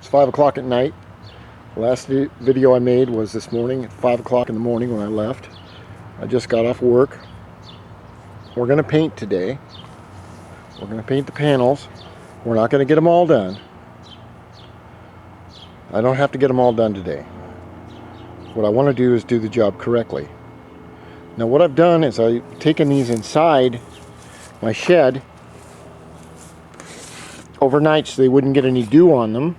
It's 5 o'clock at night. The last video I made was this morning at 5 o'clock in the morning when I left. I just got off work. We're going to paint today. We're going to paint the panels. We're not going to get them all done. I don't have to get them all done today. What I want to do is do the job correctly. Now what I've done is I've taken these inside my shed overnight so they wouldn't get any dew on them.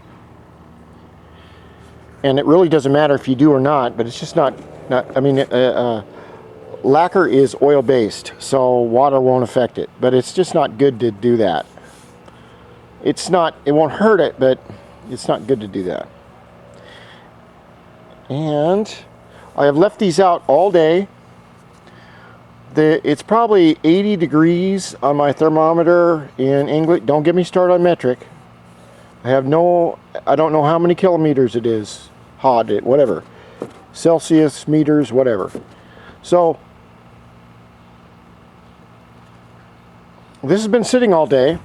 And it really doesn't matter if you do or not, but it's just not I mean, lacquer is oil based, so water won't affect it, but it's just not good to do that. It won't hurt it, but it's not good to do that. And I have left these out all day. It's probably 80 degrees on my thermometer in English. Don't get me started on metric. I don't know how many kilometers it is, hot, whatever. Celsius, meters, whatever. So, this has been sitting all day.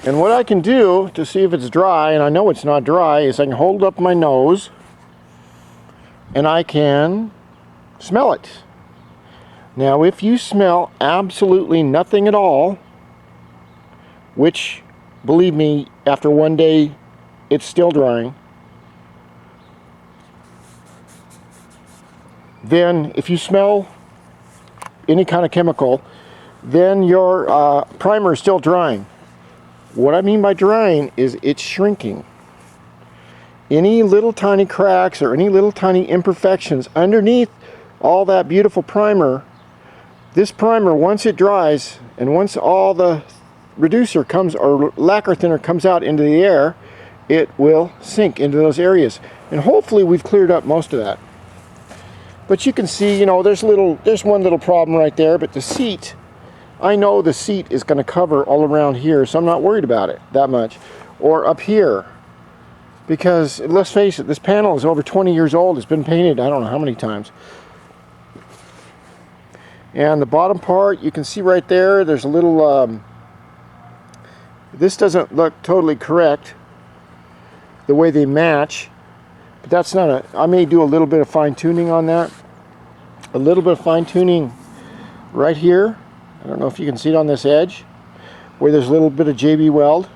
And what I can do to see if it's dry, and I know it's not dry, is I can hold up my nose and I can smell it. Now, if you smell absolutely nothing at all, which, believe me, after one day, it's still drying, then if you smell any kind of chemical, then your primer is still drying. What I mean by drying is it's shrinking. Any little tiny cracks or any little tiny imperfections underneath all that beautiful primer, this primer, once it dries and once all the reducer comes, or lacquer thinner comes out into the air, it will sink into those areas. And hopefully we've cleared up most of that. But you can see, you know, there's one little problem right there, but the seat, I know the seat is going to cover all around here, so I'm not worried about it that much. Or up here, because let's face it, this panel is over 20 years old. It's been painted I don't know how many times. And the bottom part, you can see right there, there's a little, this doesn't look totally correct, the way they match. But that's not I may do a little bit of fine tuning on that. A little bit of fine tuning right here. I don't know if you can see it on this edge, where there's a little bit of JB weld.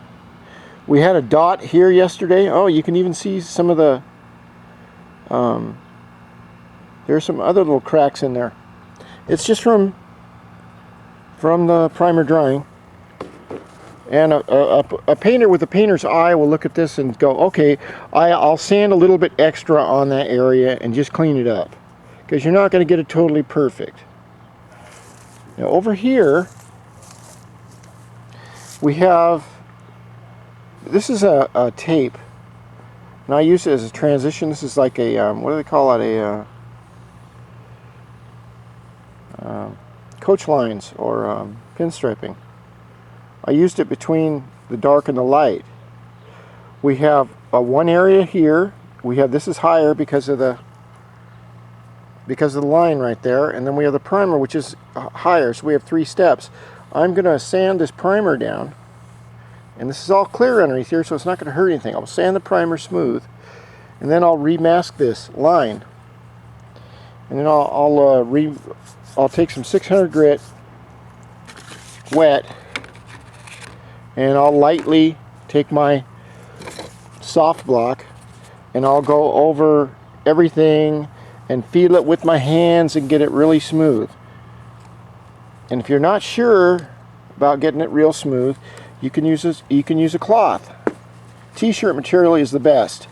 We had a dot here yesterday. Oh, you can even see some of the, there's some other little cracks in there. It's just from the primer drying. And a painter with a painter's eye will look at this and go, okay, I'll sand a little bit extra on that area and just clean it up. Because you're not going to get it totally perfect. Now over here, we have, this is a tape. And I use it as a transition. This is like a, what do they call it? A coach lines or pinstriping. I used it between the dark and the light. We have one area here. We have, this is higher because of the line right there, and then we have the primer, which is higher, so we have 3 steps. I'm going to sand this primer down, and this is all clear underneath here, so it's not going to hurt anything. I'll sand the primer smooth, and then I'll remask this line, and then I'll take some 600 grit wet, and I'll lightly take my soft block and I'll go over everything and feel it with my hands and get it really smooth. And if you're not sure about getting it real smooth, you can use a cloth. T-shirt material is the best.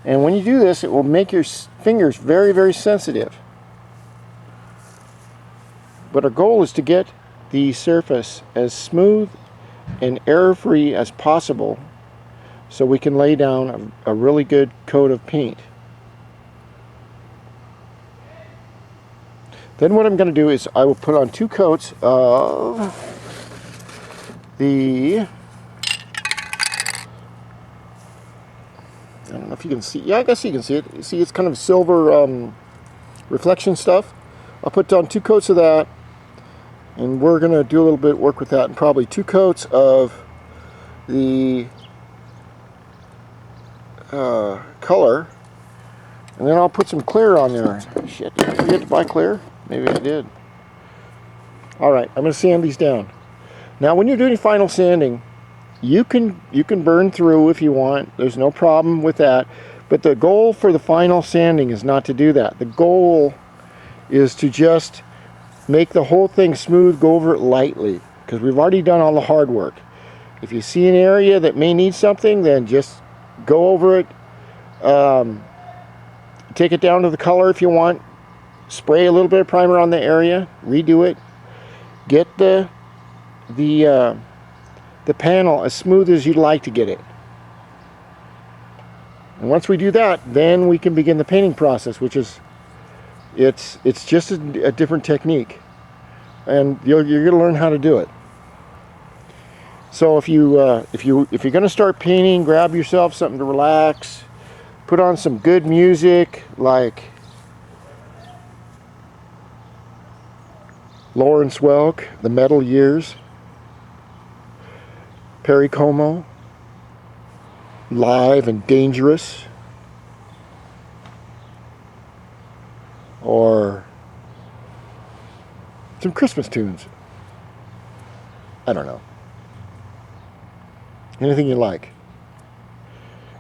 And when you do this, it will make your fingers very, very sensitive. But our goal is to get the surface as smooth and error-free as possible so we can lay down a really good coat of paint. Then what I'm going to do is I will put on 2 coats of the, I don't know if you can see, yeah, I guess you can see it. You see it's kind of silver reflection stuff. I'll put down 2 coats of that, and we're going to do a little bit of work with that, and probably 2 coats of the color, and then I'll put some clear on there. Shit, did I forget to buy clear? Maybe I did. Alright, I'm going to sand these down. Now when you're doing final sanding, you can burn through if you want. There's no problem with that. But the goal for the final sanding is not to do that. The goal is to just make the whole thing smooth, go over it lightly, because we've already done all the hard work. If you see an area that may need something, then just go over it. Take it down to the color if you want. Spray a little bit of primer on the area. Redo it. Get the panel as smooth as you'd like to get it. And once we do that, then we can begin the painting process, which is it's just a different technique, and you're going to learn how to do it. So if you're going to start painting, grab yourself something to relax. Put on some good music like Lawrence Welk, The Metal Years, Perry Como, Live and Dangerous, or some Christmas tunes. I don't know. Anything you like.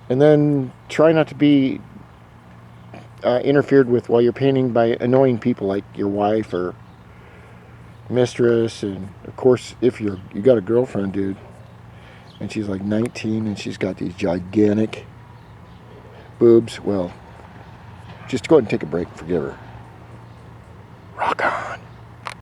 And then try not to be interfered with while you're painting by annoying people like your wife or mistress. And of course, if you got a girlfriend, dude, and she's like 19 and she's got these gigantic boobs, well, just go ahead and take a break and forgive her. Rock on.